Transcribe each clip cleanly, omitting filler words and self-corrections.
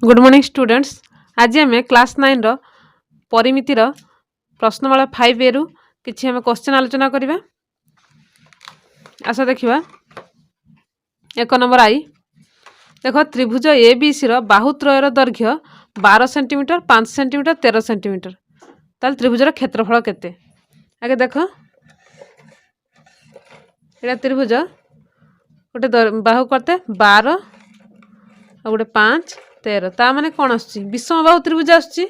Good morning students. आज आम class 9 रो परिमितिर प्रश्नमाला 5A रु किछि आम क्वेश्चन आलोचना करिबा। आशा देखिबा। एक नंबर आई देखो त्रिभुज ABC रो बाहुत्रयर दैर्घ्य 12 सेंटीमीटर 5 सेंटीमीटर 13 सेंटीमीटर ताल त्रिभुजर क्षेत्रफल केते। आगे देखो एटा त्रिभुज गोटे बाहु करते 12 और गोटे 5 13 ता माने कौन आसुची विषम बाहु त्रिभुज आसुची।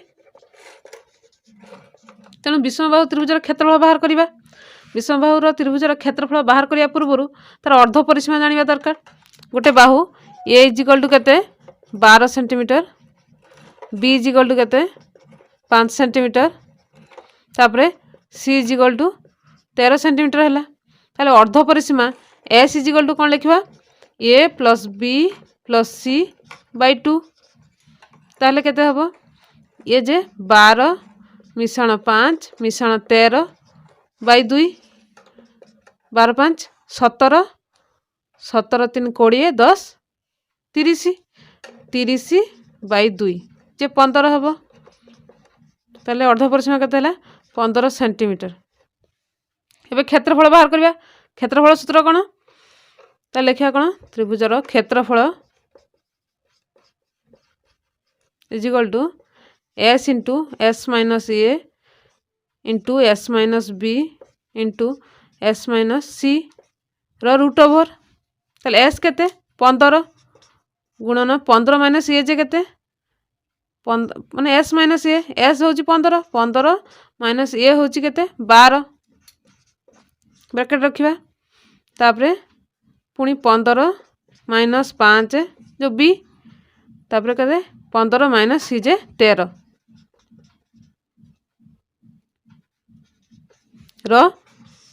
तेणु विषम बाहु त्रिभुजर क्षेत्रफल बाहर करिबा। विषम बाहुर त्रिभुजर क्षेत्रफल बाहर करिया पूर्व तार अर्ध परिसीमा जानिबा दरकार। गोटे बाहु ए इजिकल टू केते 12 सेंटीमीटर, बी इजिकल टू केते 5 सेंटीमीटर, तापरे सी इजिकल टू 13 सेंटीमीटर हैला। ताले अर्ध परिसीमा एस इजिकल टू कौन लिखिबा A plus B plus C by 2 ताले केते हबो ये जे 12 मिश्रण 5 मिश्रण 13 बाई 2 12 5 17 17 3 20 10 30 30 बाई 2 जे 15 हबो। ताले अर्ध परिसीमा केते हला 15 सेंटीमीटर। एबे क्षेत्रफल बाहर करिया। क्षेत्रफल सूत्र कोन ताले लिखिया कोन त्रिभुजर क्षेत्रफल is equal to S into S minus A into S minus B into S minus C root over. ताले एस केते 15 गुणन 15 माइनस ए जे केते माने एस माइनस ए एस होची 15 15 माइनस ए होची केते 12 ब्रैकेट रखिबा। तापरे पुणी 15 माइनस 5 जो बी तापरे केते 15 माइनस सी जे 13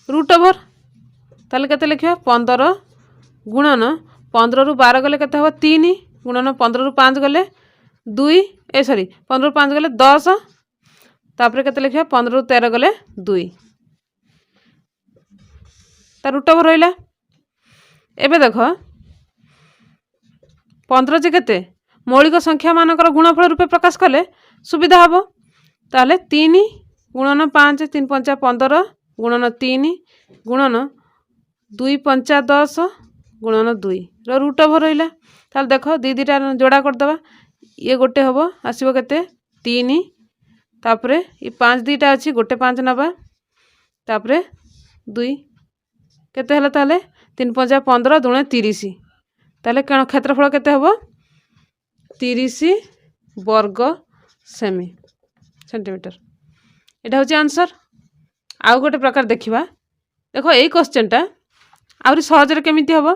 रूट ओवर। ताले केते लिखिबा 15 गुणन 15 रु 12 गले केते हबो 3 गुणन 15 रु 5 गले 2 सॉरी 15 रु 5 गले 10 तापरे केते लिखिबा 15 रु 13 गले 2 ता रूट ओवर रहिला। एबे देखो 15 जे केते मौलिक संख्या मानकर गुणफल रूपे प्रकाश कले सुविधा हम। ताले 3 गुणन 5 3 5 15 गुणन 3 गुणन 2 5 10 गुणन 2 रूट ओवर रहिला। ताले देखो दी दीटा जोड़ा करदबा ये गोटे हबो आसीबो केते 3 तापरे ये 5 दीटा अछि गोटे 5 नबा तापरे 2 केते हला ताले 3 5 15 दुणे 30 ताले कण क्षेत्रफल केते हबो 30 वर्ग सेमी सेंटीमीटर। एटा होची आंसर। आउ गोटे प्रकार देखिबा। देखो एई क्वेश्चन टा आउरी सहज रे केमिति हबो।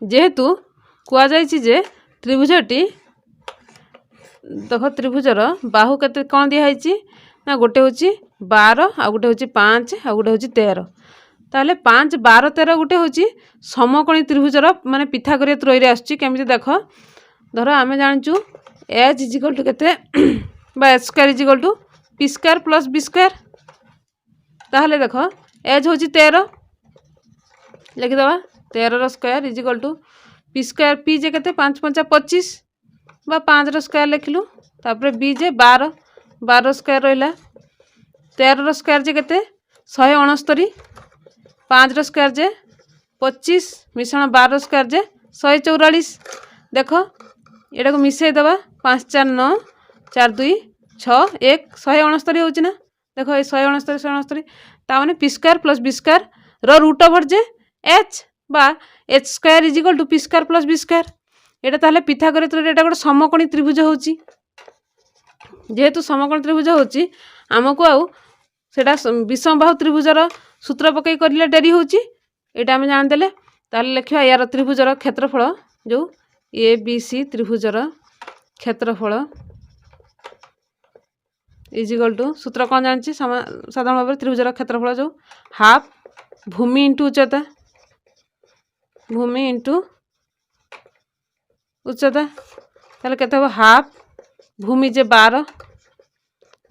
जेहेतु कुआ जायछि जे त्रिभुजटी देखो त्रिभुजर बाहु केते कोन दिया हैछि ना गोटे होची 12 आ गोटे होची 5 आ गोटे होची 13 ताले 5 12 13 गोटे होची समकोणी त्रिभुजर माने पिथागोरीय त्रय रे आछी। केमिति देखो धरो आमे जानचू h इक्वल टू केते बा h square equal to p square plus b square ताहले देखो h होची 13 लिखि दबा 13 रो square equal to p square p जे केते 5 5 25 बा 5 रो स्क्वायर लिखलु तापरे b जे 12 12 स्क्वायर रहिला 13 रो स्क्वायर जे केते 169 5 रो स्क्वायर जे 25 मिश्रण 12 रो स्क्वायर जे 144 देखो एटा को मिसई दबा 5 4 9 4 2 6 1 169 होची ना। देखो ए 169 169 ता माने p square plus b square रो रूट ओवर जे h बा h square equal to p square plus b square एटा ताहले पिथागोरीय त्रय एटा गोटे समकोणी त्रिभुज होची। जेहेतु समकोणी त्रिभुज होची हमकु आउ सेटा विषम बाहु त्रिभुजर सूत्र पकई करले डेरी होची एटा हम जान देले ताहले लिखिबा यार त्रिभुजर क्षेत्रफल जो ए बी सी त्रिभुजर क्षेत्रफल इज इक्वल टू सूत्र कोन जानछि साधारण भाव त्रिभुजर क्षेत्रफल जो हाफ भूमि इंटू उच्चता भूमि इंटू उच्चता ताले केते हो हाफ भूमि जे 12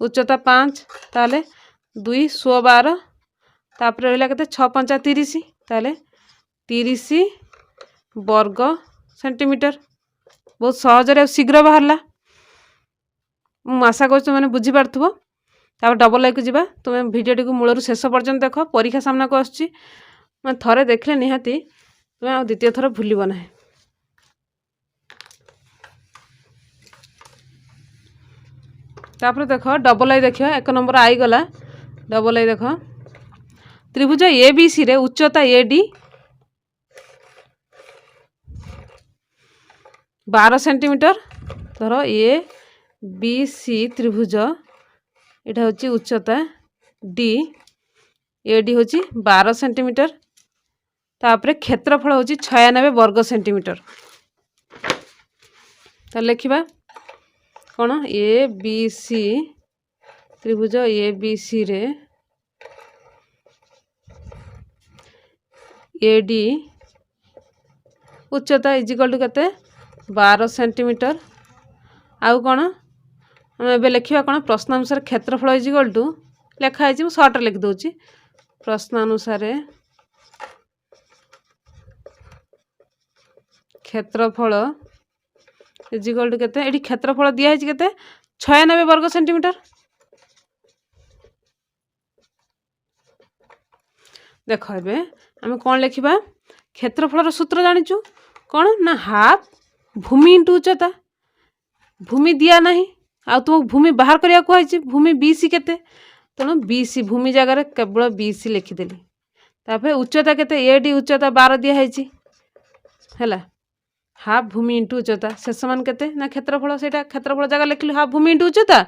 उच्चता 5 ताले 2 16 12 तापर रहिला केते 6 5 30 ताले 30 ବର୍ଗ ସେଣ୍ଟିମିଟର। ବହୁତ ସହଜରେ ଆଉ ଶୀଘ୍ର ବାହାରିଲା। ମୁଁ ଆଶା କରୁଛି ତୁମେ ବୁଝିପାରୁଥିବ। ତାପରେ ଡବଲ ଲାଇକ୍ ଯିବା। ତୁମେ ଭିଡ଼ିଓଟିକୁ ମୂଳରୁ ଶେଷ ପର୍ଯ୍ୟନ୍ତ ଦେଖ। ପରୀକ୍ଷା ସାମ୍ନାକୁ ଆସୁଛି, ମାନେ ଥରେ ଦେଖିଲେ ନିହାତି ତୁମେ ଆଉ ଦ୍ୱିତୀୟ ଥର ଭୁଲିବ ନାହିଁ। ତାପରେ ଦେଖ ଡବଲ ଆଇ ଦେଖିବା। 1 ନମ୍ବର ଆଇ ଗଲା। ଡବଲ ଆଇ ଦେଖ। ତ୍ରିଭୁଜ ଏ ବି ସି ରେ ଉଚ୍ଚତା AD 12 ସେଣ୍ଟିମିଟର। ଧର ABC ତ୍ରିଭୁଜ, এটা হচ্ছে উচ্চতা D, AD হচ্ছে 12 সেন্টিমিটর। তারপরে ক্ষেত্রফল হচ্ছে 96 বর্গ সেন্টিমিটর। তাহলে লিখিবা কোন ABC ত্রিভুজ ABC রে AD উচ্চতা ইজিকাল টু কেতে 12 সেন্টিমিটর। আউ কোন আমি এবে লিখিবা কোন প্রশ্নানুসারে ক্ষেত্রফল ইজিকাল টু লেখা হয়েছে, মু সর্টরে লিখি দউছি। প্রশ্নানুসারে ক্ষেত্রফল ইজিকাল টু কেতে, এটি ক্ষেত্রফল দিয়া হয়েছে কেতে 96 বর্গ সেন্টিমিটর। দেখ এবে আমি কোন লিখিবা, ক্ষেত্রফলর সূত্র জানিছু কোন না হাফ ভূমি ইন্টু উচ্চতা। ভূমি দিয়া না, ଆଉ ତୁମକୁ ଭୂମି ବାହାର କରିବାକୁ କୁହାଯାଇଛି। ଭୂମି BC କେତେ, ତେଣୁ BC ଭୂମି ଜାଗାରେ କେବଳ BC ଲେଖିଦେଲି। ତାପରେ ଉଚ୍ଚତା କେତେ, AD ଉଚ୍ଚତା 12 ଦିଆହେଇଛି ହେଲା। ହାଫ୍ ଭୂମି ଇଣ୍ଟୁ ଉଚ୍ଚତା, ଶେଷ ମାନ କେତେ ନା କ୍ଷେତ୍ରଫଳ, ସେଇଟା କ୍ଷେତ୍ରଫଳ ଜାଗା ଲେଖିଲୁ ହାଫ୍ ଭୂମି ଇଣ୍ଟୁ ଉଚ୍ଚତା।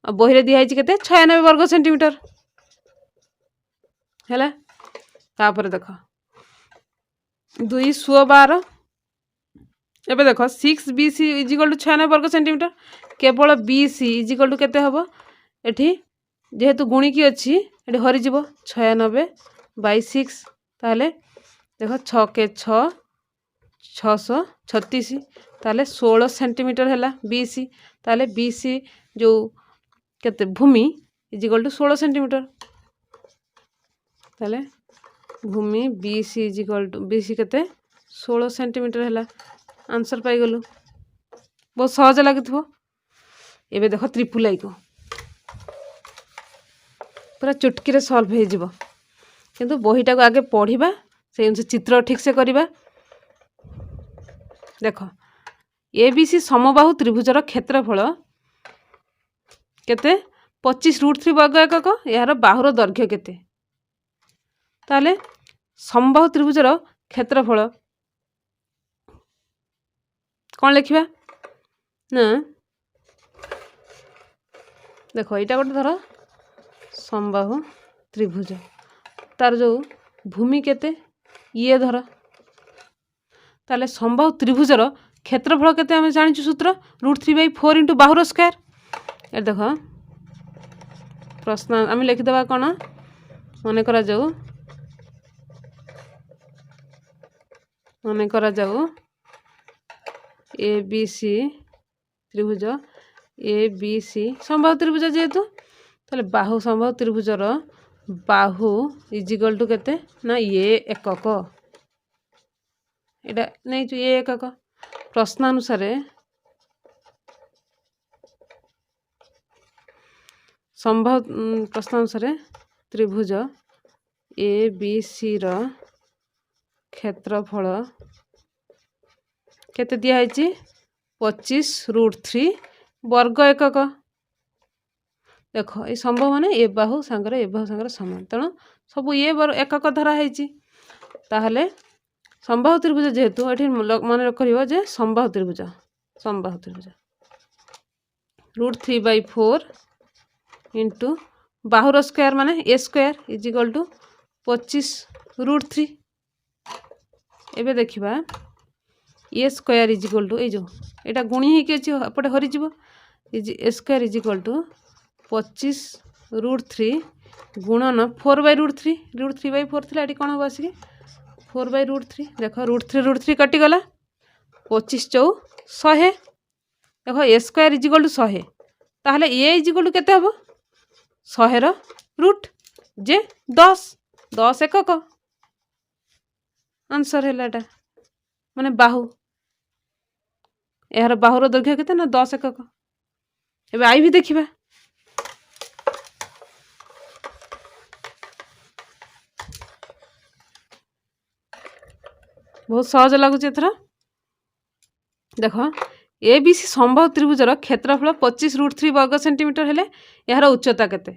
ଆଉ ବହିରେ ଦିଆହେଇଛି କେତେ 96 ବର୍ଗ ସେଣ୍ଟିମିଟର ହେଲା। ତାପରେ ଦେଖ 2 × 12। ଏବେ ଦେଖ 6BC ଇଜିକାଲ ଟୁ 96 ବର୍ଗ ସେଣ୍ଟିମିଟର। କେବଳ BC ଇଜିକାଲ ଟୁ କେତେ ହେବ, ଏଠି যেহেতু গুণিকি ଅଛି এটি হরিଯିବ 96/6। তাহলে দেখো 6 কে 6 636, তাহলে 16 সেন্টিমিটর হেলা BC। তাহলে BC जो কেতে ভূমি ইজিকাল টু 16 সেন্টিমিটর। তাহলে ভূমি BC ইজিকাল টু BC কেতে 16 সেন্টিমিটর হেলা। आंसर पाई गलु। बहुत सहज लगी। एबे देख त्रिपुल आई को पूरा चुटकी रे सॉल्व हो जिवो, किंतु बहीटा को आगे पढ़िबा, से अनुसार चित्र ठीक से करिबा। देख ABC समबाहु त्रिभुजर क्षेत्रफल केते 25√3 वर्ग एकक। यार बाहुर दैर्घ्य केते, ताले समबाहु त्रिभुजर क्षेत्रफल कौन लिखा ना, देख यहाँ गोटे धर समबाहु त्रिभुज, तार जो भूमि केते ये धर। ताले समबाहु त्रिभुजर क्षेत्रफल केते आम जानिछु सूत्र √3/4 × बाहुर स्क्वायर। ये देख प्रश्न आम लिखिदेवा कौन, मन करा जाऊ ABC त्रिभुज ABC समबाहु त्रिभुज जेहेतु, ताले बाहु समबाहु त्रिभुजर बाहु इजिकल टू केते ना ये एकक। एटा नहीं जो ये एकक प्रश्नानुसार समबाहु प्रश्नानुसार त्रिभुज ABC र क्षेत्रफल केते दिया है 25√3 वर्ग एकक। देख ये संभव माने ए बाहु सांगरे समान, तेणु सब ये एकक धरा है। ताहले समबाहु त्रिभुज जेहेतु ये मन रख जे समबाहु त्रिभुज √3/4 इंटू बाहुर स्क्वायर माने ए स्क्वायर इजिकल टू 25√3। एबे देखिबा ए स्क्वायर इजिकल टू ये जो यहाँ गुणी होपटे हरिजी ए स्क्वायर इजिकल टू 25√3 गुणन 4/√3। √3/4 थी ये कौन हम आसिक 4/√3। देख √3 कटिगला 25 × 100। देख ए स्क्वायर इजिकल टू 100, ताहले ए इजिकल टू केते हबो 100 ର √, जे 10 एकक। आंसर है एटा माने बाहु यार बाहुर दैर्घ्य केते ना 10 एकक। एबे आई भी देखिबा बहुत सहज लगुच एथरा देख एबीसी संभव त्रिभुजर क्षेत्रफल 25√3 वर्ग सेंटीमीटर हेले यार उच्चता केते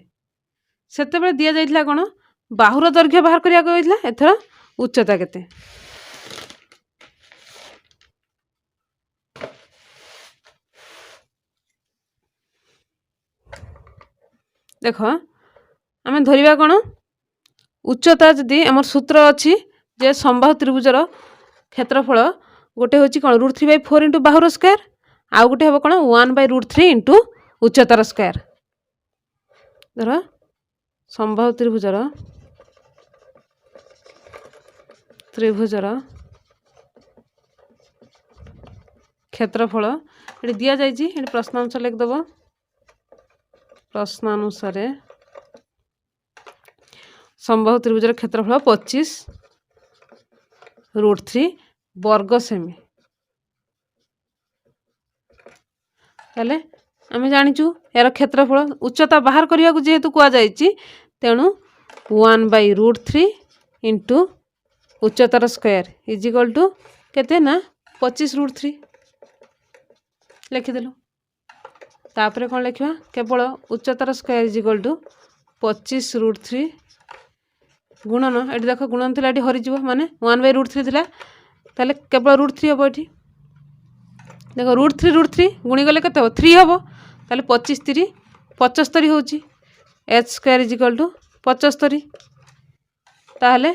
सेते दिया जाइथिला कोन बाहुर दैर्घ्य बाहर करिया कहइथिला एथरा उच्चता केते देख आमे धरिबा कोन उच्चता जदि हमर सूत्र अछि जे संभव त्रिभुजर क्षेत्रफल गोटे होची कोन √3/4 इंटू बाहुर स्क्वायर आउ गोटे हबो कोन 1/√3 इंटू उच्चतार स्क्वायर धर संभव त्रिभुजर क्षेत्रफल ये दिया जाइए ये प्रश्नानुसार लिखिदेव प्रश्नानुसार संभव त्रिभुजर क्षेत्रफल 25√3 वर्ग सेमी ताले आमे जानिचु यार क्षेत्रफल उच्चता बाहर करिया जेहेतु कुआ जाइछि तेणु 1/√3 इंटू उच्चतार स्क्वायर इज इक्वल टू केते ना 25√3 लिखिदेलु तापर कौन लिखा केवल उच्चतार स्क्वायर इज इक्वल टू 25√3 गुणन ये देख गुणन थी ये हरीज माने 1/√3 थिला ताले केवल √3 हम ये देख √3 गुणी गले केते 3 हम ताले 25 75 होची H square is equal to 75 ताहले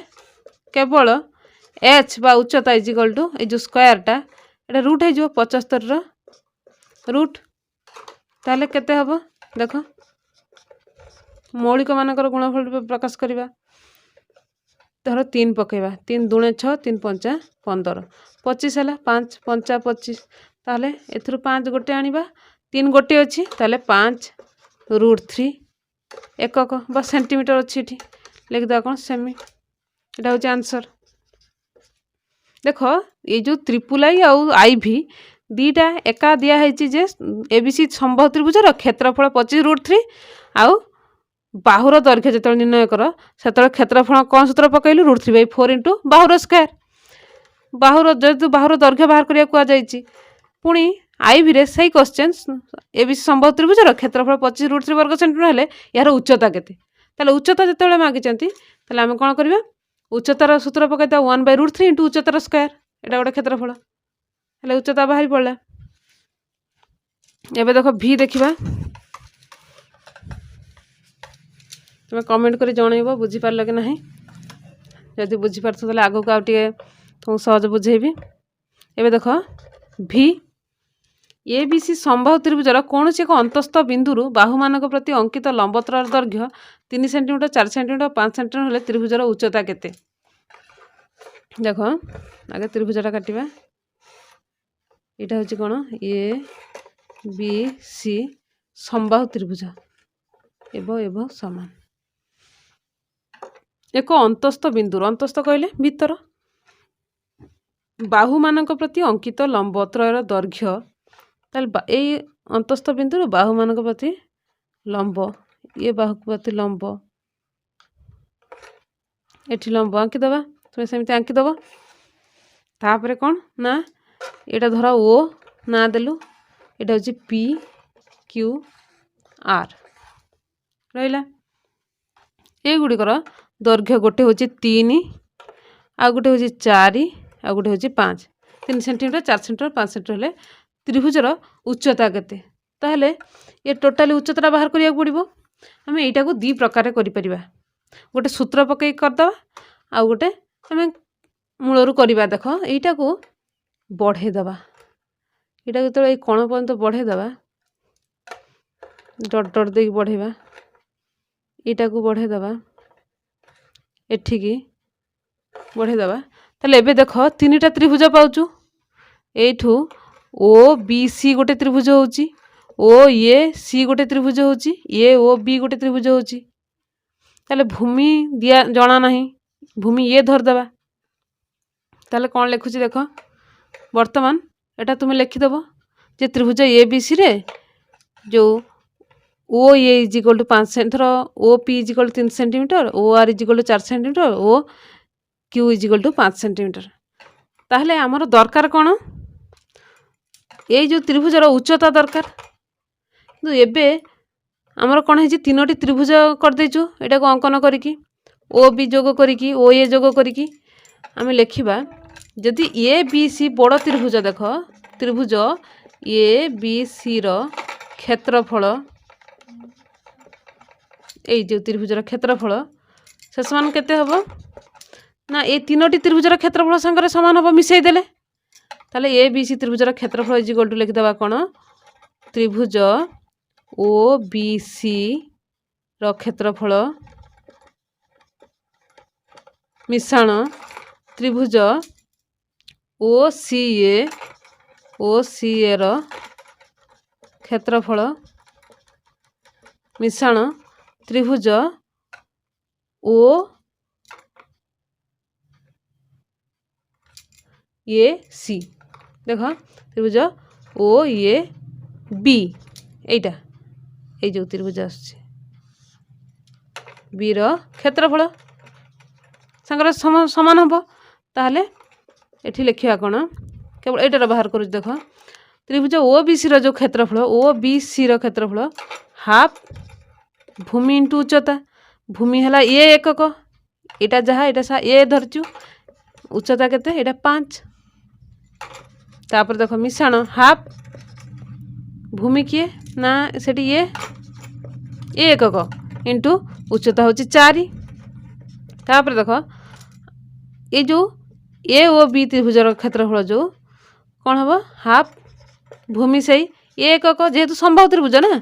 केवल एच बा उच्चता इज इक्वल टू ए जो स्क्वायरटा एटा रूट है जो 75 रो रूट ताहले केते हबो देख मौलिक मानकर गुणफल प्रकाश करिबा धर 3 पकेबा 3 दूणे 6 3 पंचा 15 25 है 5 पंचा 25 ताहले एथुर 5 गोटे आनिबा 3 गोटे अछि ताहले 5√3 एकक बा सेंटीमीटर अछि एठी लिख दा कोन सेमी एटा होची आंसर देख ये जो ट्रिपल आई आउ आईवी दीटा एका दिया है जे एबीसी संभव त्रिभुजर क्षेत्रफल 25√3 आउ बाहुर दैर्घ्य जो निर्णय कर से क्षेत्रफल कौन सूत्र पकईलु √3/4 इंटू बाहुर स्क्वायर बाहुर जेहेतु बाहुर दैर्घ्य बाहर करिया कुआ जाइछि पुणी आईवी रे सही क्वेश्चन एबीसी संभव त्रिभुजर क्षेत्रफल 25√3 वर्ग सेंटीमीटर हेले यार उच्चता केते ताले उच्चता जेतेबेले मागिचंती ताले आमे कोन करबा उच्चतार सूत्र पकईता 1/√3 इंटू उच्चतार स्क्वायर एटा गोटे क्षेत्रफल हेले उच्चता बाहरी पड़ला एबे देखो भी देखिबा तुम कमेंट कर जनइब बुझी पार कि नहीं जदि बुझी पार्थ ताले आगो को आउटे तुमको सहज बुझेबी एबे देख भी एबीसी संभव त्रिभुजर कौन एक अंतस्थ बिंदु बाहु मानक प्रति अंकित लंबतर दैर्घ्य 3 सेंटीमीटर 4 सेंटीमीटर 5 सेंटीमीटर हेले त्रिभुजर उच्चता केते देख आगे त्रिभुजटा काटिबा एटा होची कोन ए बी सी संभव त्रिभुज एव समान एक अंतस्थ बिंदु अंतस्थ कहले भीतर बाहु मानक प्रति अंकित लंबत्रयर दैर्घ्य ताले अंतस्थ बिंदु बाहु मानक प्रति लंब ये बाहु प्रति लंब एठी लंब आंकी दबा तुम सेमती आंकी दबा तापरे कौन ना एटा धरा ओ ना देलु एटा होची पी क्यू आर रहिला ए गुड़िकर दैर्घ्य गोटे होची 3 आ गोटे होची 4 आ गोटे होची 5 3 सेंटीमीटर 4 सेंटीमीटर 5 सेंटीमीटर हेले त्रिभुजर उच्चता केते ताहले ये टोटाली उच्चता बाहर करिया पड़िबो हमें एटा को दी प्रकार करि परिबा गोटे सूत्र पकई करदबा आ गोटे हमें मूलरू करबा देख एटा को बढ़े दबा एटा जतो ए कोण पर्यंत बढ़े दबा डट डट दे बढ़ेबा एटा को बढ़े दबा एठिकी बढ़े दबा ताले एबे देख 3टा त्रिभुज पाउचु एठू ओ बी सी गोटे त्रिभुज होची ओ ए सी गोटे त्रिभुज होची ए ओ बी गोटे त्रिभुज होची ताले भूमि दिया जणा नहीं भूमि ये धर दबा ताले कौन लिखुची देख वर्तमान एटा तुम्हें लिखिदेव जे त्रिभुज ए बी सी रे जो O A is equal to 5 centre O P is equal to 3 centimetre O R is equal to 4 centimetre O Q is equal to 5 centimetre ताहले आमर दरकार कौन ये जो त्रिभुजर उच्चता दरकार किंतु एबे आमर कौन है तीनोटी त्रिभुज करदेचु एटा को अंकन करिकी ओ बी जोग करिकी ओ ए जोग करिकी आम लिखा जदि ए बी सी बड़ त्रिभुज देख त्रिभुज ए बी सी रो क्षेत्रफल ये जो त्रिभुजर क्षेत्रफल से समान केते हबो ना ये तीनोटी त्रिभुजर क्षेत्रफल संगे समान हम मिसई देले ताले ए बी सी त्रिभुजर क्षेत्रफल इज इक्वल टू लिखिदेवा कौन त्रिभुज ओ बी सी रो क्षेत्रफल मिश्रण त्रिभुज ओ सी ए रो क्षेत्रफल मिश्रण त्रिभुज ओ ए सी देख त्रिभुज ओ ए बी एटा ये जो त्रिभुज आसुची बी रो क्षेत्रफल संगर समान हम ताहले एठी लिखिया कोन केवल एटार बाहर करू देख त्रिभुज ओ बी सी रो जो क्षेत्रफल ओ बी सी रो क्षेत्रफल हाफ भूमि इंटू उच्चता भूमि है ए एकक एटा जहाँ एटा ए धरचु उच्चता केते एटा 5 तापर देख मिश्रण हाफ भूमि किए ना सेठी ए एकक इंटू उच्चता होची 4 तापर देख ये जो ए ओ बी त्रिभुजर क्षेत्रफल जो कौन हम हाफ भूमि से ए एकक जेहेतु संभव त्रिभुज ना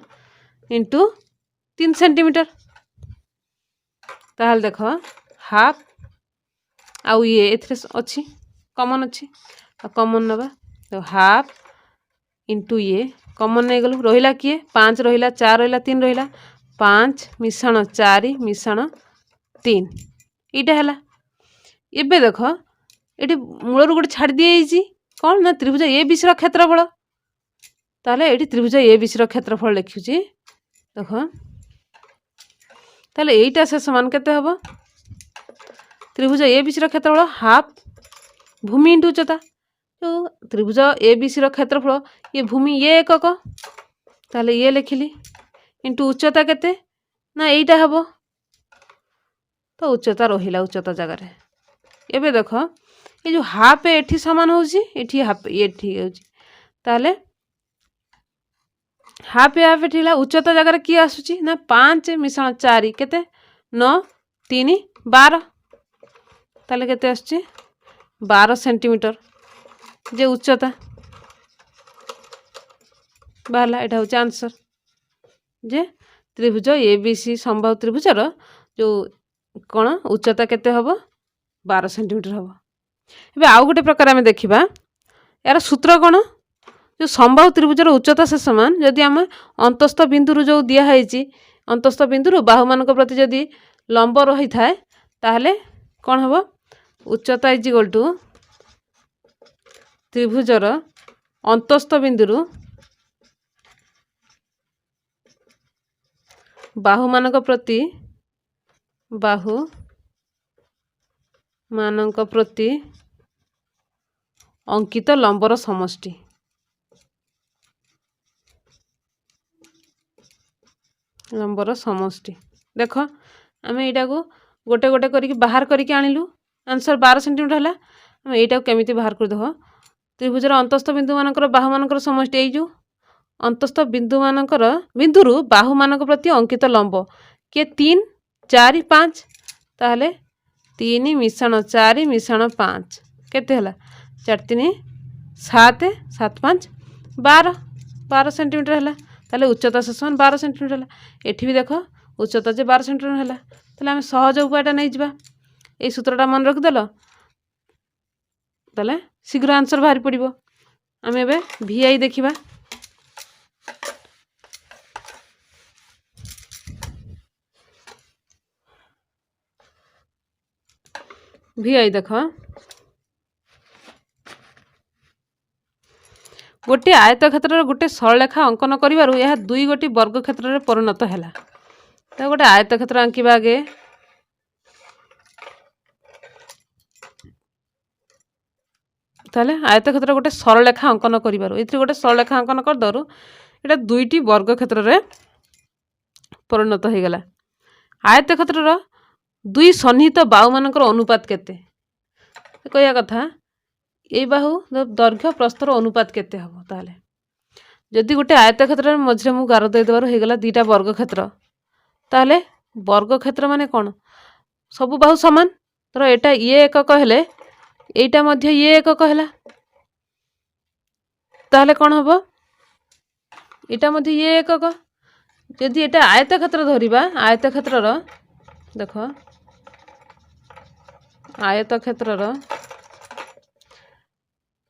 इंटू 3 सेंटीमीटर ताहल देख हाफ आउ ये एथरे अच्छी कमन अच्छी कमन नवा तो हाफ इंटू ये कमन नहीं गलु रहिला किए 5 रहिला 4 रहिला 3 रहिला 5 मिश्रण 4 मिश्रण 3 इटा है एबे देख ये मूल गोटे छाड़ दी कौन ना त्रिभुज ए बी सी क्षेत्रफल ताले ये त्रिभुज ए बी सी क्षेत्रफल लिखुची देख ताले यहीटा से समान केते हबो त्रिभुज ए बी सी क्षेत्रफल हाफ भूमि इंटू उच्चता तो त्रिभुज ए बी सी क्षेत्रफल ये भूमि ये एकक ताले ये लिखिली इंटू उच्चता केते ना यहीटा हबो तो उच्चता रहिला उच्चता जगह एबे देख ये जो हाफ एठी समान होची एठी हाफ एठी होची ताले हाफ हाफ एठी उच्चता जगह किए आसुची ना 5 मिश्रण 4 केते 9 3 12 ताले केते आसुची 12 सेंटीमीटर जे उच्चता बाहला एटा होची आंसर जे त्रिभुज ए बी सी संभव त्रिभुजर जो कौन उच्चता केते हबो 12 सेंटीमीटर हबो एबे आउ गोटे प्रकार आम देखा यार सूत्र कौन जो संभव त्रिभुजर उच्चता से समान जदि आम अंतस्थ बिंदु जो दिखाई अंतस्थ बिंदु बाहु मान प्रति जदि लंब रही थाए ताहले कौन हम उच्चता इज इक्वल टू त्रिभुजर अंतस्थ बिंदु बाहु मानक प्रति अंकित लंबर समष्टि देख आम यहाँ को गोटे गोटे करके बाहर करके आणिलु आंसर 12 सेंटीमीटर है आम यहाँ केमी बाहर कर देख त्रिभुजर अंतस्थ बिंदु मानकर बाहु मानकर समष्टि यही जो अंतस्थ बिंदु मानकर बिंदुरु बाहु मानक प्रति अंकित लंब किए 3 4 5 ताहले 3 मिश्रण 4 मिश्रण 5 केते हला 4 3 7 7 5 12 सेंटीमीटर है ताले उच्चता से समान 12 सेंटीमीटर है एठी भी देख उच्चता जे 12 सेंटीमीटर है ताले आम सहज उपायटा नहीं जावा ये सूत्रटा मन रखिदेल ताले शीघ्र आंसर बाहरी पड़ो आम एबे VI देखिबा VI देख गोटे आयतक्षेत्र गोटे सरलरेखा अंकन करिबारु यह दुई गोटी वर्गक्षेत्र रे परिणत हैला। तो गोटे आयतक्षेत्र आंकिबा आगे। ताले आयतक्षेत्र गोटे सरलरेखा अंकन करिबारु एथि गोटे सरलरेखा अंकन कर दरु एटा दुईटी वर्गक्षेत्र रे परिणत हो गला। आयतक्षेत्र रो दुई सन्निहित बाहु मानकर अनुपात केते कहया कथा ए बाहु दैर्घ्य प्रस्थर अनुपात केते हबो। ताले जदि गोटे आयतक्षेत्र मझे मु गार दे देबार हो गला दुईटा वर्गक्षेत्र ताले वर्गक्षेत्र माने कोन सबु बाहु समान तर एटा ये एकक हेले एटा मध्य ये एकक हैला ताले कोन हबो एटा मध्य ये एकक। जदि एटा आयतक्षेत्र धरिबा आयतक्षेत्र रो देखो आयतक्षेत्र रो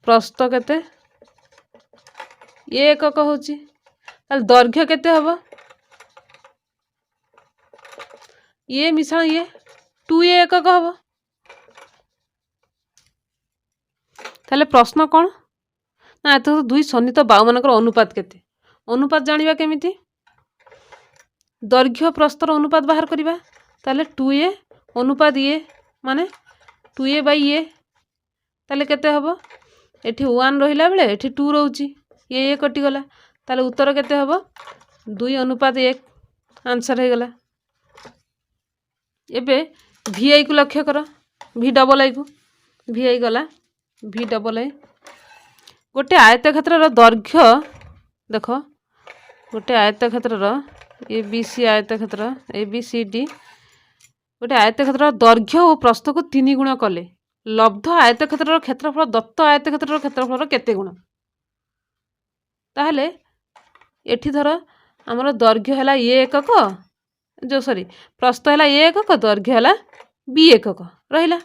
प्रस्थ केते ये एकक होची ताले दैर्घ्य केते हबो ये मिश्रण ये 2 ये एकक हबो। ताले प्रश्न कोन ना एत दुई सन्निहित बाहु मानकर अनुपात केते अनुपात जानिबा केमिति दैर्घ्य प्रस्थर अनुपात बाहर करिबा ताले 2a अनुपात ये माने 2a बाई ये ताले केते हबो एठी 1 रहिला बेले एठी 2 रहउची ये कटि गला ताले उत्तर केते हबो 2 अनुपात 1 आंसर हे गला। एबे vi को लक्ष्य कर v डबल आई को vi गला v डबल आई गोटे आयतक्षेत्र रो दैर्घ्य देखो गोटे आयतक्षेत्र रो ए बी सी आयतक्षेत्र ए बी सी डी गोटे आयतक्षेत्र दैर्घ्य और प्रस्थ को 3 गुण कले लब्ध आयतक्षेत्र क्षेत्रफल दत्त आयतक्षेत्र क्षेत्रफल केते गुण ताहले एठी धर हमर दैर्घ्य हैला ए एकक जो सॉरी प्रस्थ हैला ए एकक दैर्घ्य हैला बी एकक रहिला।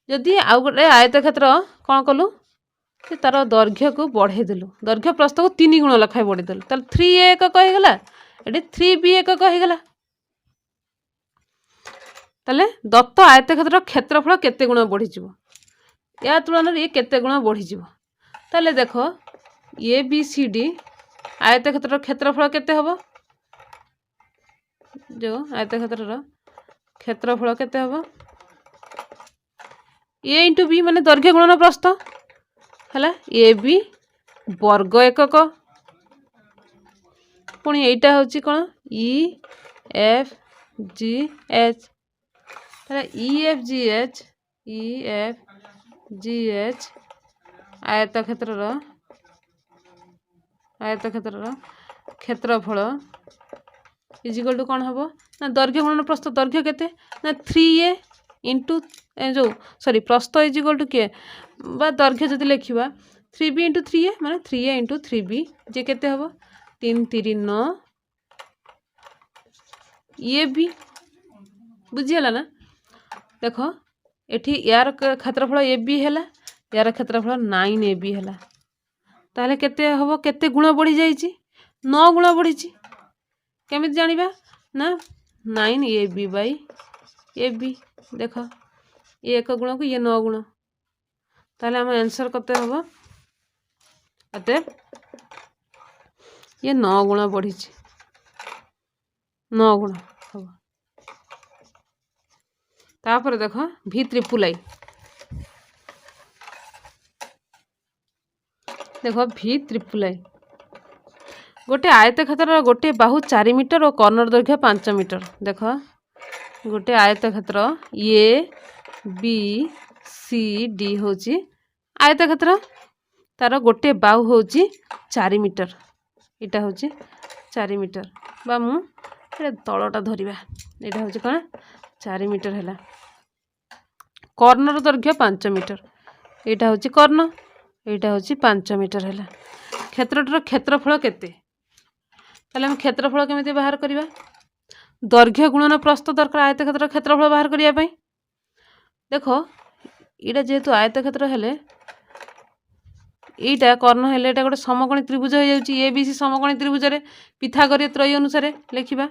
जदि आउ गोटे आयतक्षेत्र कोन कलु कि तार दैर्घ्य को बढ़े देलु दैर्घ्य प्रस्थ को 3 गुण लखाय बढ़े देलु ताल 3 ए एकक हे गला एठी 3 बी एकक हे गला। ताले दत्त आयतक्षेत्र क्षेत्रफल केते गुण बढ़ी जिवो या तुलना रे केते गुण बढ़ी जिवो ताले देखो ए बी सी डी आयतक्षेत्र क्षेत्रफल केते हबो जो आयतक्षेत्र रो क्षेत्रफल केते हबो ए इंटू बी माने दैर्घ्य गुणन प्रस्थ हला ए बी वर्ग एकक पुणी एटा होची कोन ई एफ जी एच ताले ई एफ जी एच आयतक्षेत्र रो क्षेत्रफल इजिकल टू कौन हम ना दैर्घ्य गुणन प्रस्थ दैर्घ्य केते ना 3a इंटू जो सॉरी प्रस्थ इजिकल टू के बा दैर्घ्य जदि लिखिबा 3b इंटू 3a माने 3a इंटू 3b जे केते हबो 3 3 9 ये भी बुझियला ना देखो एठी यार क्षेत्रफल ए बी हैला यार क्षेत्रफल 9ab हैला ताले केते हबो केते गुण बढ़ी जाईची 9 गुण बढ़ीची केमिति जानिबा ना 9ab बाई ab देखो ये एक गुण को ये 9 गुण ताले हम आंसर करते हबो अते ये 9 गुण बढ़ीची 9 गुण हबो। तापर देखो v ट्रिपल आई देखो v ट्रिपल आई गोटे आयतक्षेत्र गोटे बाहु 4 मीटर और कर्नर दैर्घ्य 5 मीटर देखो गोटे आयतक्षेत्र ए बी सी डी होची आयतक्षेत्र तार गोटे बाहु होची 4 मीटर इटा होची 4 मीटर बा मु तलटा धरिबा एटा होची कोन 4 मीटर हैला कर्नर दैर्घ्य 5 मीटर एटा होची कर्ण एटा होची 5 मीटर हैला क्षेत्रटर क्षेत्रफल केते ताले हम क्षेत्रफल केमिति बाहर करिबा दैर्घ्य गुणन प्रस्थ दरकार आयतक्षेत्र क्षेत्रफल बाहर करिया पई देखो इटा जेहेतु आयतक्षेत्र हेले एटा कर्ण हेले एटा गोटे समकोणी त्रिभुज हो जाउची ए बी सी समकोणी त्रिभुज रे पिथागोरीय त्रयी अनुसार लिखिबा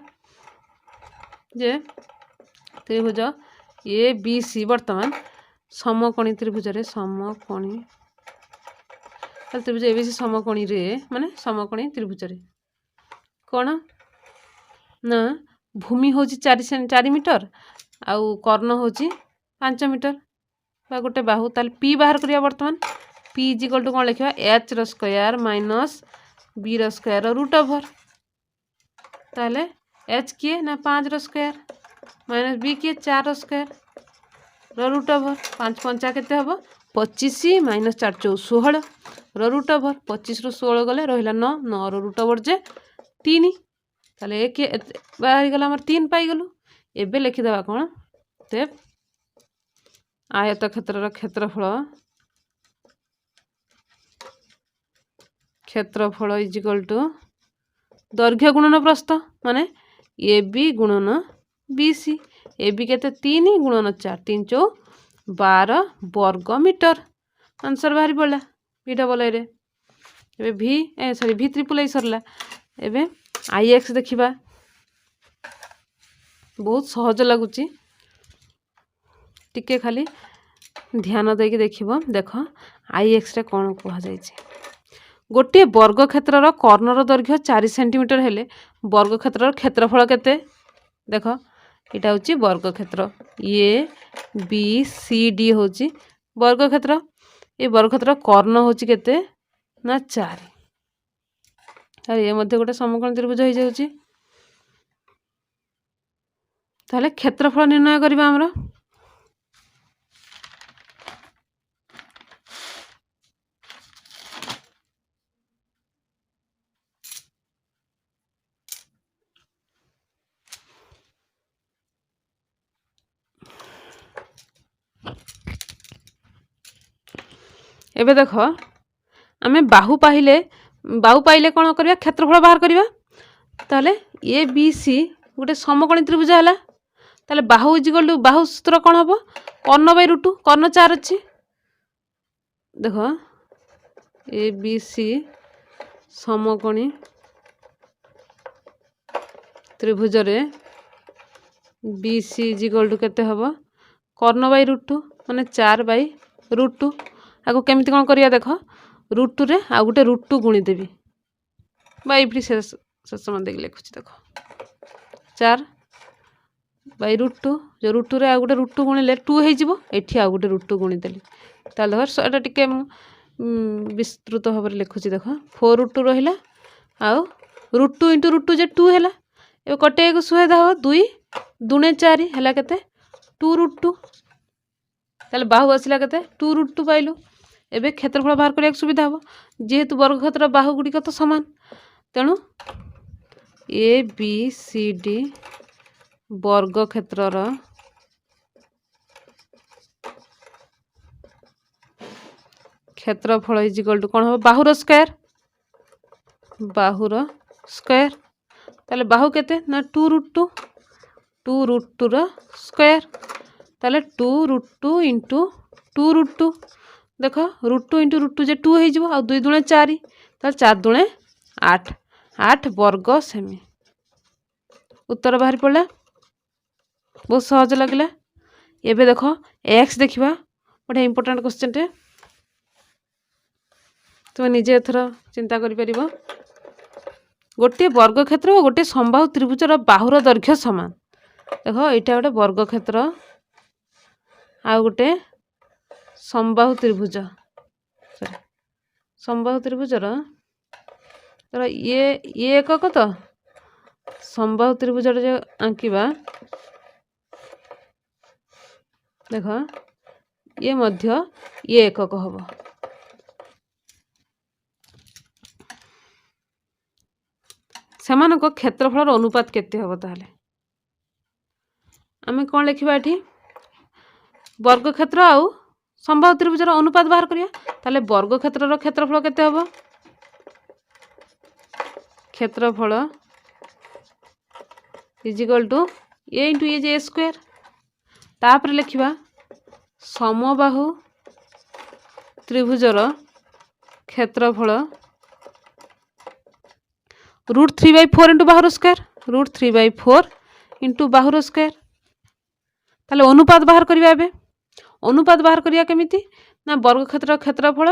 जे त्रिभुज ए बी सी वर्तमान समकोणी त्रिभुज रे समकोणी ताले त्रिभुज एबीसी समकोणी रे माने समकोणी त्रिभुज रे कौन ना भूमि हूँ 4 मीटर आउ कर्ण हूँ 5 मीटर बा गोटे बाहु ताले पी बाहर करिया वर्तमान पी इज इक्वल टू कौन लिखा एच रो स्क्वायर माइनस बी रो स्क्वायर रूट ओवर ताले एच किए ना 5 रो स्क्वायर माइनस बी किए 4 रो स्क्वायर रूट ओवर 5 पंचा केते हबो 25 माइनस 4 4 16 रूट ओवर 25 रु 16 गले रहिला 9 9 रूट ओवर जे 3 ताले एक बाहर गला हमर 3 पाई गलु एबे लिखि देबा कोन ते आयत क्षेत्रर क्षेत्रफल इज इक्वल टू दैर्घ्य गुणन प्रस्थ माने ए बी गुणन बी सी ए बी केते 3 गुणन 4 3 चौ 12 वर्ग मीटर आंसर बाहरी पड़ा बी डबल ए रे एबे भी सॉरी भी ट्रिपल ए सरला एबे आई एक्स देखिबा बहुत सहज लगुची टिके खाली ध्यान देके देखिबो देखो आई एक्स रे कोन कहा जाय छै गोटे वर्ग क्षेत्रर कर्णर दैर्घ्य 4 सेंटीमीटर हेले वर्ग क्षेत्रर क्षेत्रफल केते देखो इटा होची वर्ग क्षेत्र ए बी सी डी होची वर्ग क्षेत्र ए वर्ग क्षेत्र कर्ण होची केते ना 4 अरे ये मध्य गोटे समकोण त्रिभुज हो जाउची ताले क्षेत्रफल निर्णय करबा हमरा एबे देखो आमे बाहु पाइले कौन करबा क्षेत्रफल बाहर करबा ताले ए बी सी गोटे समकोणी त्रिभुज हैला ताले बाहु इज इक्वल टू बाहु सूत्र कौन हबो कर्ण बाय रूट कर्ण 4 अछि देखो ए बी सी समकोणी त्रिभुज रे B C is equal to केते हबो कर्ण बाय रूट माने 4 बाय रूट आगो केमिति कोन करिया देखो रूट रे आ गोटे रूट गुणी देबी बा इफली शेष मन देख लिखुची देखो 4 बाय रूट जो रूट रे आ गोटे रूट गुणिले 2 हे जिवो एठी आ गोटे रूट गुणी देली ताले धर एटा टिके विस्तृत भाव लिखुची देखो 4 रूट रहिला आ रूट 2 इंटू रूट 2 जे 2 हैला ए कटे को सुविधा हो 2 दुणे 4 हैला केते 2 रूट 2 ताले बाहु आसिला केते 2 रूट 2 पाइलु एबे क्षेत्रफल बाहर करिया सुविधा हो जेहेतु वर्ग क्षेत्र बाहु गुडी तो समान तेणु ए बी सी डी वर्ग क्षेत्रर क्षेत्रफल इज इक्वल टू कौन हो बाहुर स्क्वायर ताले बाहु केते ना 2 रूट 2 रो स्क्वायर ताले 2 रूट 2 इंटू 2 रूट 2 देखो रूट 2 इंटू रूट 2 जे 2 हे जिवो आ 2 दुणे 4 ताले 4 दुणे 8 8 वर्ग सेमी उत्तर बाहर पड़ला बहुत सहज लगला एबे देखो एक्स देखिबा बड़े इंपोर्टेंट क्वेश्चन टे तुम निजे एथर चिंता करि परिबो गोटे वर्ग क्षेत्र और गोटे समबाहु त्रिभुजर बाहुर दैर्घ्य समान देखो एटा गोटे वर्ग क्षेत्र आ गोटे समबाहु त्रिभुज समबाहु त्रिभुजर तर ये एकक तो समबाहु त्रिभुजर जो आंकिबा देखो ये मध्य ये एकक हबो सेमानक क्षेत्रफल अनुपात केते हबो ताले आमे कोन लिखिबा एठी वर्ग क्षेत्र आउ समबाहु त्रिभुजर अनुपात बाहर करिया ताले वर्ग क्षेत्रर क्षेत्रफल केते हबो क्षेत्रफल is equal to A into A जे स्क्वायर तापर लिखिबा समबाहु त्रिभुजर क्षेत्रफल रूट 3/4 इंटू बाहुर स्क्वायर रूट 3/4 इंटू बाहुर स्क्वायर ताले अनुपात बाहर करिया एबे अनुपात बाहर करिया केमिति ना वर्ग क्षेत्र क्षेत्रफल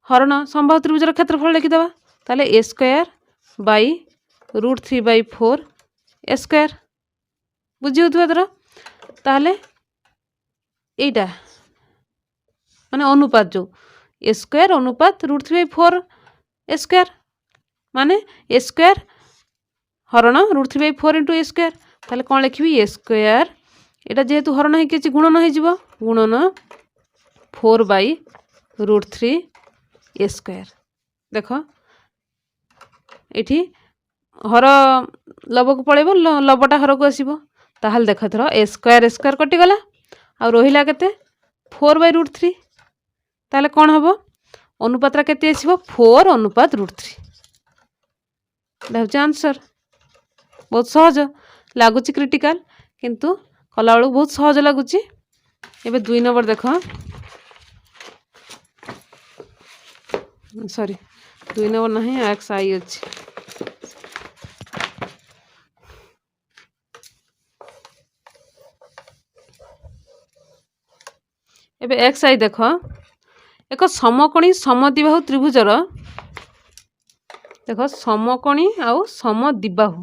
हरण समबाहु त्रिभुजर क्षेत्रफल लिखिदेवा ताले ए स्क्वायर बाई √3/4 ए स्क्वायर बुझी होथुवा तोर ताले एटा माने अनुपात जो ए स्क्वायर अनुपात √3/4 ए स्क्वायर माने ए स्क्वायर हरण √3/4 इंटू ए स्क्वायर ताले कौन लिखी ए स्क्वायर एटा जेहेतु हरण है कि गुणन हो गुणन 4/√3 ए स्क्वायर देख ये हर लब को पड़ेब लबटा हर को आसब ताहले देख थर ए स्क्वायर कटिगला आ रहा के 4/√3 ताहले कौन हम अनुपात केते आसब 4/√3 हूँ आंसर बहुत सहज लगुच क्रिटिकल किंतु कला बेलू बहुत सहज लगुच एबे 2 नंबर देख सॉरी 2 नंबर नहीं एक्स आई अच्छी एबे एक्स आई देख एक समकोणी समद्विबाहु त्रिभुजर देख समकोणी आउ समद्विबाहु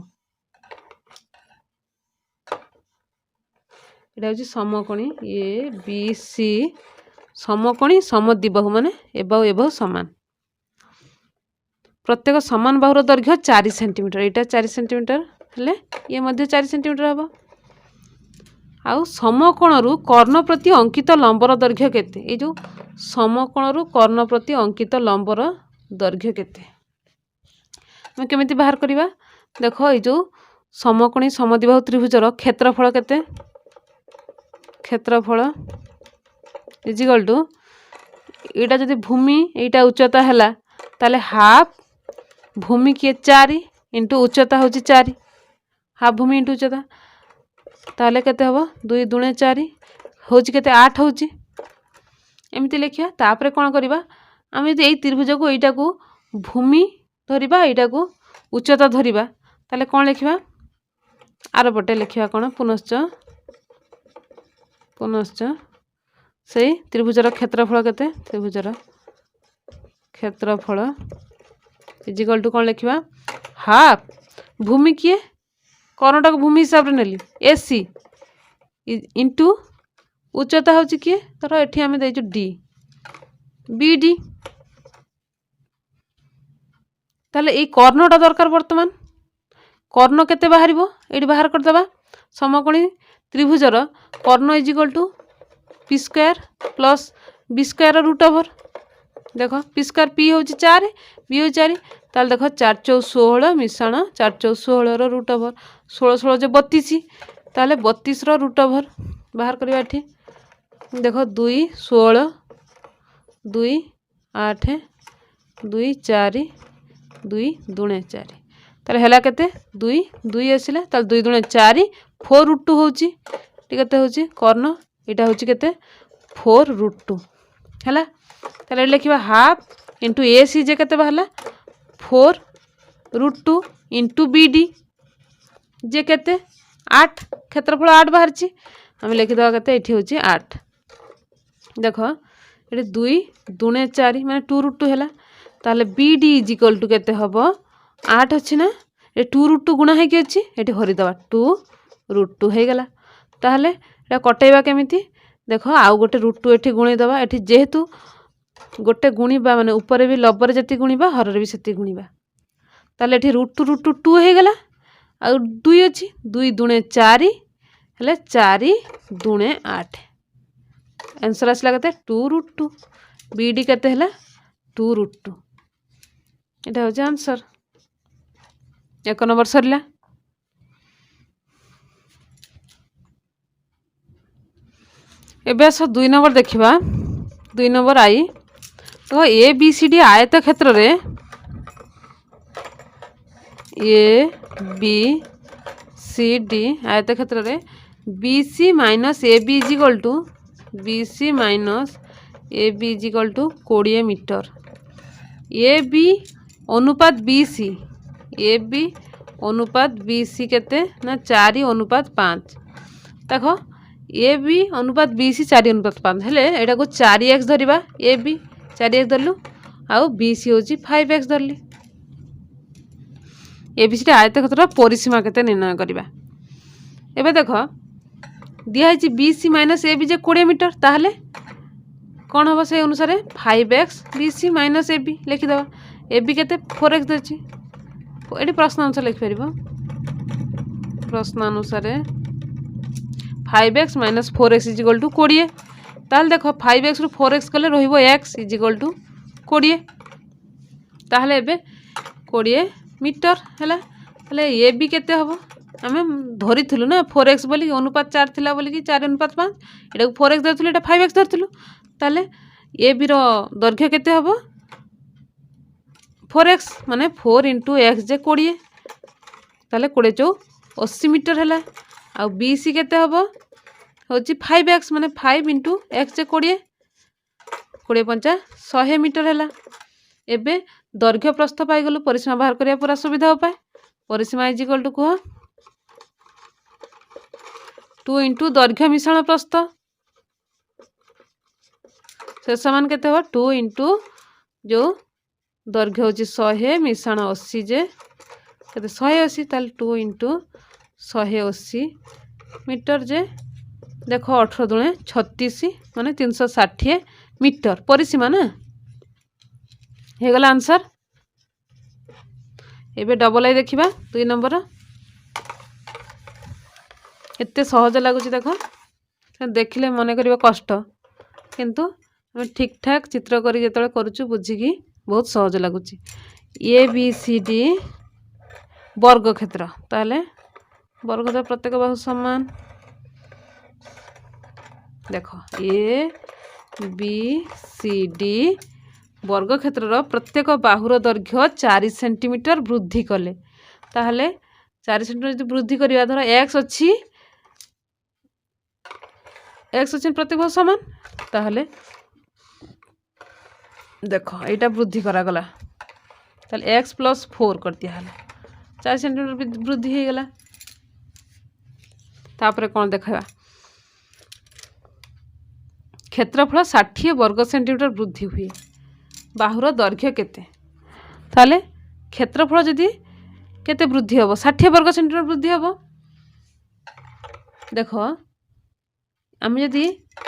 एटा हूँ समकोणी ए बी सी समकोणी समद्विबाहु माने एबाहु एबाहु समान प्रत्येक समान बाहुर दैर्घ्य 4 सेंटीमीटर यहाँ 4 सेंटीमीटर हेले ये मध्य 4 सेंटीमीटर हम आउ समकोणरू कर्ण प्रति अंकित लंबर दैर्घ्य केते ये जो समकोणरू कर्ण प्रति अंकित लंबर दैर्घ्य केते मैं केमिति बाहर करवा देख ये जो समकोणी समद्विबाहु त्रिभुजर क्षेत्रफल केते क्षेत्रफल इजिकल टू यहाँ जदि भूमि यहाँ उच्चता है ताले हाफ भूमि किए 4 इंटू उच्चता हूँ 4 हाफ भूमि इंटू उच्चता ताले केते हम 2 दूणे 4 हूँ केते 8 हूँ एमती लिखा तापर कौन करवा आम यदि यही त्रिभुज को यहाँ को भूमि धरिबा यहाँ को उच्चता धरिबा ताले कौन लिखा आर पटे लिखा कौन पुनश्च से त्रिभुजर क्षेत्रफल केते त्रिभुजर क्षेत्रफल इजिकल टू कौन लिखा हाफ भूमि किए कर्णटा को भूमि हिसाब से नेली एसी इंटू उच्चता हूँ किए तर ये आम देचु डी बी डी ताले ये कर्णटा दरकार बर्तमान कर्ण केते बाहर ये बाहर करदेबा समकोणी त्रिभुजर कर्ण is equal to P square plus B square √ओवर देख पी स्क्वायर पी हूँ 4 बी हूँ 4 ताल देख 4 × 16 मिश्रण 4 × 16 √ओवर 16 16 जो 32 ताले 32 √ओवर बाहर करवा एठी देख 2 16 2 8 2 4 2 दूणे 4 ताले हला केते 2 2 आसिला ताले 2 दूणे 4 4√2 होची केते होची कर्ण एटा होची केते 4√2 हला ताले लिखिबा हाफ इंटू ए सी जे केते बाहला 4√2 इंटू बी डी जे केते 8 क्षेत्रफल 8 बाहरची हम लिखिदेवा केते एठी होची 8 देख ये 2 दूणे 4 माने 2√2 हला ताले बी डी इजिकल टू केते हबो 8 अच्छी ना ये 2√2 गुणा है कि अच्छी ये हरिदवा 2√2 हो गला ताहले ये कटेवा केमिति देख आउ गोटे √2 एठी गुणीदवा एठी जेहेतु गोटे गुणीबा माने ऊपर भी लबर जति गुणीबा हरर भी सेति गुणीबा ताले एठी √2 हो गला आ 2 अच्छी 2 दूणे 4 हेले 4 दूणे 8 आंसर आसला केते 2√2 बीडी केते हला 2√2 एटा हो आंसर 1 नंबर सरला एबे आस 2 नंबर देखिबा 2 नंबर आई तो ए बी सी डी आयत क्षेत्र रे ए बी सी डी आयत क्षेत्र रे B C minus A B is equal to B C minus A B is equal to 20 metre A B अनुपात बी सी ए बी अनुपात बी सी केते ना 4:5 देख ए बी अनुपात बी सी 4:5 हेले एटा को 4x धरिबा ए बी 4x धरलु आ आउ BC होची 5x धरली। एबीसी आयतक्षेत्र परिसीमा केते निर्णय करबा। एबे देख दिया है BC माइनस AB जे 20 मीटर, ताहले कौन हम से अनुसार 5x BC minus AB लिखिदबा। AB केते 4x देछि, एटी प्रश्न अनुसार लिख परिबो। प्रश्न अनुसार 5x minus 4x is equal to 20। ताहले देख 5x रु 4x कले रहिबो x इज इक्वल टू 20। ताहले एबे 20 मीटर हैला। ताहले AB केते हबो, आमे धरिथिलु ना 4x बोली अनुपात 4 थिला बोली कि 4 अनुपात 5, एटा 4x धरथिलु, एटा 5x धरथिलु। ताहले AB रो दैर्घ्य केते हबो 4x माने 4 इंटू x जे 20। ताहले 20 चौ 80 मीटर हैला। आ BC केते हबो होची 5x माने 5 इंटू x जे 20, 20 पंचा 100 मीटर हैला। एबे दैर्घ्य प्रस्थ पाई गलु, परिसीमा बाहर करिया पूरा सुविधा उपाय। परिसीमा इज इक्वल टू कह 2 इंटू दैर्घ्य मिश्रण प्रस्थ, से समान केते हो 2 इंटू जो दैर्घ्य होची 100 मिश्रण 80 जे केते 180, ताल 2 इंटू 180 मीटर जे देखो 18 दुणे 36 माने 360 मीटर परिसीमा ना हे गला आंसर। एबे डबल आई देखिबा 2 नंबर। एते सहज लागुची देखो, देखिले मने करिबा कष्ट, किंतु हम ठीक ठाक चित्र करी जेतले करूछु बुझिकी बहुत सहज लागुची। ABCD वर्ग क्षेत्र, ताले वर्ग तो प्रत्येक बाहु समान। देखो ABCD वर्ग क्षेत्र प्रत्येक बाहुर दैर्घ्य 4 सेंटीमीटर वृद्धि कले, ताहले 4 सेंटीमीटर यदि वृद्धि करिया, धर x अच्छी प्रत्येक बाहु समान, ताहले देखो एटा वृद्धि करा गला, ताहले x प्लस 4 कर दिया हला, 4 सेंटीमीटर वृद्धि हे गला। तापरे कोन देखा क्षेत्रफल 60 वर्ग सेंटीमीटर वृद्धि हुए, बाहुर दैर्घ्य केते, ताले क्षेत्रफल जदि केते वृद्धि हबो 60 वर्ग सेंटीमीटर वृद्धि हबो। देखो आमे जदि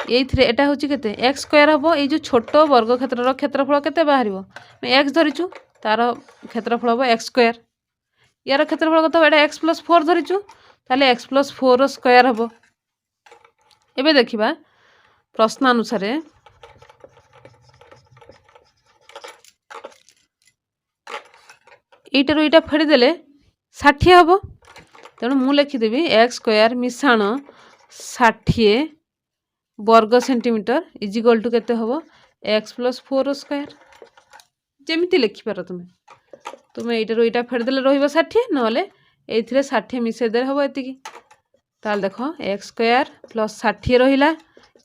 एइथरे एटा होची केते x स्क्वायर हबो, ए जो छोट वर्ग क्षेत्रर क्षेत्रफल केते बाहरिबो, x धरिचु तार क्षेत्रफल हबो x स्क्वायर, यार क्षेत्रफल कत एटा x प्लस 4 धरिचु, ताले x प्लस 4 रो स्क्वायर हबो। एबे देखिबा प्रश्न अनुसार एटार एटा फेड़ी देले 60 हबो, तेणु मु लिखिदेवी x स्क्वायर मिश्रण 60 वर्ग सेंटीमीटर इज इक्वल टू केते हबो x प्लस 4 स्क्वायर। जेमिति लिखि पार तुमे एटार एटा फेड़ी देले रहिबो 60, नहले एइथिरे 60 मिसे देले हबो एतिकी। ताल देखो x स्क्वायर प्लस 60 रहिला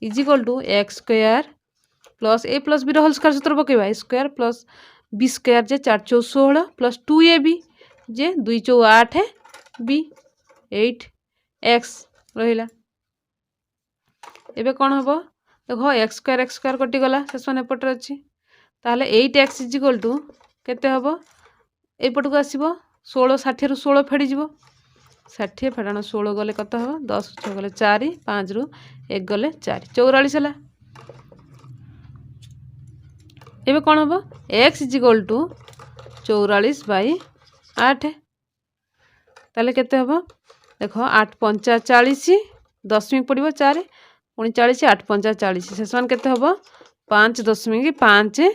is equal to x square plus a plus b whole square सूत्र पकेबा, a square plus b square जे 4 चौ 16 प्लस 2ab जे 2 चौ 8 b 8x रहिला। एबे कोन हबो देखो x स्क्वायर कटि गला, सेसन एपटर अछि, ताहले 8x इज इक्वल टू केते हबो एपटको आसीबो 16 60 रु 16 फेडी जिवो, 60 फेडाण 16 गले कत हबो 10 6 गले 4 5 रु 1 गले 4 44 हला। एबे कोन हबो x is equal to 44 by 8, ताले केते हबो देखो 8 5 40 दशमिक पड़िबो 4 पुणी 40 8 5 40 सेसन केते हबो 5.5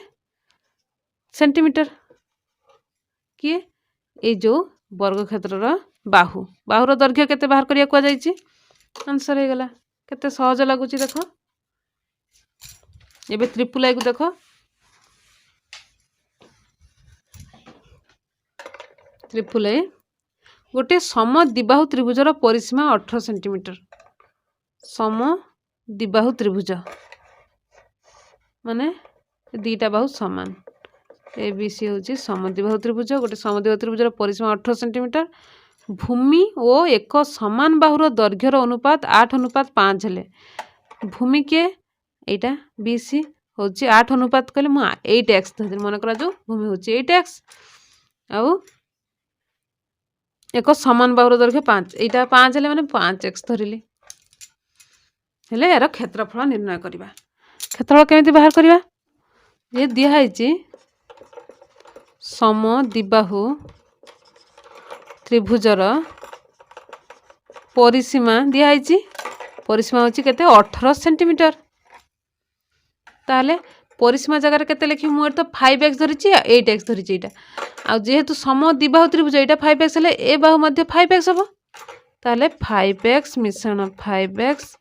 सेंटीमीटर। किए ए जो वर्ग क्षेत्रर बाहुर दैर्घ्य केते बाहर करिया को जाईची, आंसर हे गला। केते सहज लागुची देखो। एबे ट्रिपल आई को देखो, ट्रिपल आई गोटे सम द्विबाहु त्रिभुजर परिसीमा 18 सेंटीमीटर। सम द्विबाहु त्रिभुज माने दीटा बाहु समान, एबीसी होची सम द्विबाहु त्रिभुज। गोटे सम द्विबाहु त्रिभुजर परिसीमा 18 सेंटीमीटर। भूमि और एक समान बाहुर दैर्घ्यर अनुपात 8:5 हेले, भूमि के एटा बीसी होची 8 अनुपात कहले मु 8x धरि मन करा जो भूमि होची 8x आउ एक समान बाहुर दैर्घ्य 5 एटा 5 हेले माने 5x धरिली हेले यार क्षेत्रफल निर्णय करिबा। क्षेत्रफल केमिति बाहर करिबा ये दिया हैची सम द्विबाहु त्रिभुजर परिसीमा दिया हैची परिसीमा होची केते 18 सेंटीमीटर ताले परिसीमा जगह केते लिखि मु तो 5x धरिची 8x धरिची एटा आ जेहेतु सम द्विबाहु त्रिभुज एटा 5x हेले ए बाहु मध्य 5x हबो ताले 5x मिश्रण 5x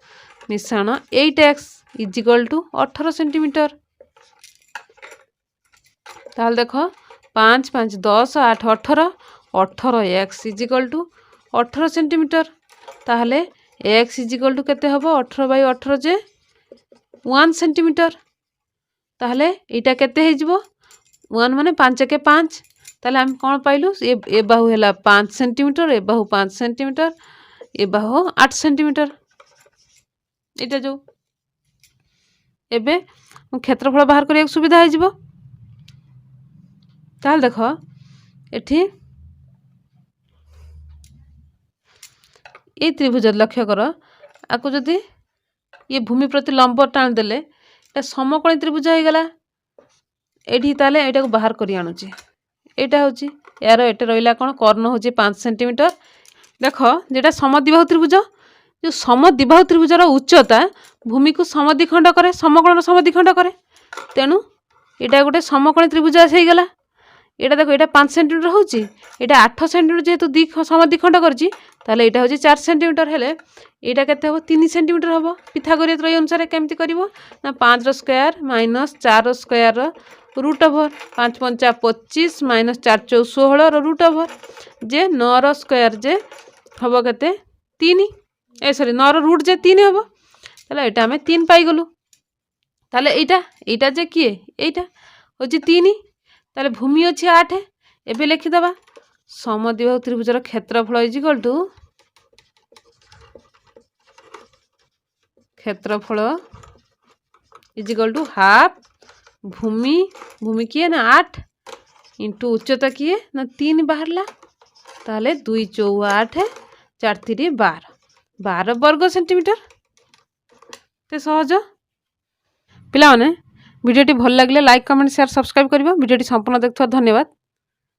मिश्रण 8x is equal to 18 centimetre ताल देखो 5 5 10 8 18 18x is equal to 18 centimetre ताहले x इज इक्वल टू केते हबो 18 बाय 18 जे 1 सेंटीमीटर ताहले एटा केते हे जिवो 1 माने 5 के 5 ताहले हम कोन पाइलु ए बाहु हैला 5 centimetre A Bahu 5 centimetre A Bahu 8 centimetre एटा जो एबे क्षेत्रफल बाहर करिया सुविधा हे जिवो ताल देखो एठी ये त्रिभुज लक्ष्य कर आकु जदि ये भूमि प्रति लंब टाण देले एटा समकोणी त्रिभुज हो गला एठी ताले एटा को बाहर करी आनुची एटा होची यार एटे रहिला कोन कर्ण होची 5 सेंटीमीटर देखो जेटा समद्विबाहु त्रिभुज जो समद्विबाहु त्रिभुजर उच्चता भूमि को समद्विखंड करे समकोण समद्विखंड करे तेनु एटा गोटे समकोणी त्रिभुज हे गला एटा देखो एटा 5 सेंटीमीटर होची एटा 8 सेंटीमीटर जेहेतु समद्विखंड करची ताले एटा होची 4 सेंटीमीटर हेले एटा केते हो 3 सेंटीमीटर हबो पिथागोरिया त्रय अनुसार केमति करिवो ना 5 रो स्क्वायर माइनस 4 रो स्क्वायर रूट ओवर 5 5 25 माइनस 4 4 16 रो रूट ओवर जे 9 रो स्क्वायर जे हबो केते 3 ए सॉरी 9 रो रूट जे 3 हबो ताले एटा हमें 3 पाई गलु ताले एटा जे किए एटा होची 3 ताले भूमि अछि 8 एबे लिखि दबा समद्विबाहु त्रिभुजर क्षेत्रफल इज इक्वल टू क्षेत्रफल इज इक्वल टू हाफ भूमि किए ना 8 इंटू उच्चता किए ना 3 बाहरला ताले 2 4 8 4 3 12 12 वर्ग सेंटीमीटर ते सहज पिला माने वीडियोटी भल लगे लाइक कमेंट शेयर सब्सक्राइब करिवो वीडियोटी संपूर्ण देखथो धन्यवाद।